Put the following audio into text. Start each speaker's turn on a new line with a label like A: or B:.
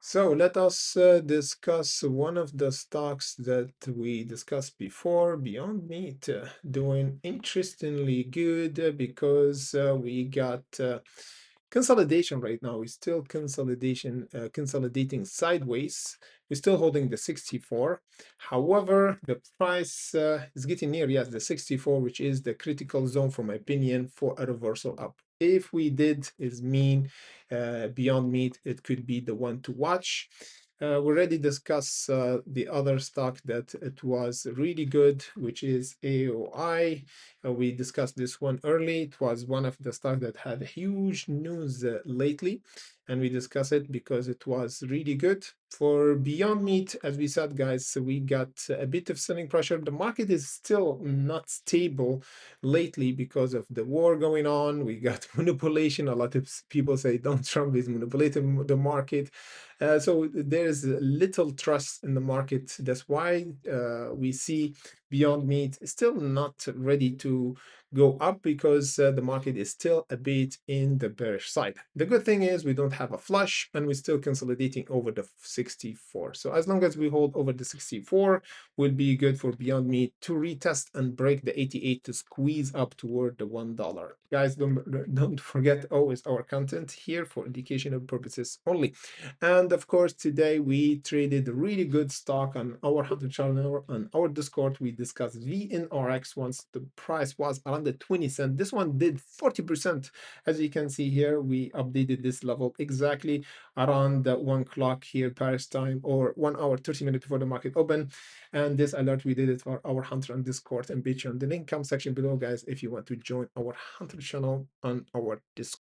A: So let us discuss one of the stocks that we discussed before, Beyond Meat, doing interestingly good because we got consolidation right now. We're still consolidating sideways. We're still holding the 64. However, the price is getting near, yes, the 64, which is the critical zone, for my opinion, for a reversal up. If we did, is mean Beyond Meat, it could be the one to watch. We already discussed the other stock that it was really good, which is AOI. We discussed this one early. It was one of the stocks that had huge news lately, and we discussed it because it was really good. For Beyond Meat, as we said, guys, so we got a bit of selling pressure. The market is still not stable lately because of the war going on. We got manipulation. A lot of people say Donald Trump is manipulating the market. So there's little trust in the market. That's why we see Beyond Meat still not ready to go up because the market is still a bit in the bearish side. The good thing is we don't have a flush and we're still consolidating over the 64. So as long as we hold over the 64, will be good for Beyond Meat to retest and break the 88 to squeeze up toward the $1. Guys, don't forget always our content here for educational purposes only. And of course, today we traded really good stock on our Hunter channel on our Discord. We discussed VNRX once the price was around the 20 cent. This one did 40%. As you can see here, we updated this level exactly around the 1 o'clock here Paris time, or 1 hour 30 minutes before the market open. And this alert, we did it for our Hunter on Discord and Patreon. The link comes section below, guys, if you want to join our Hunter channel on our Discord.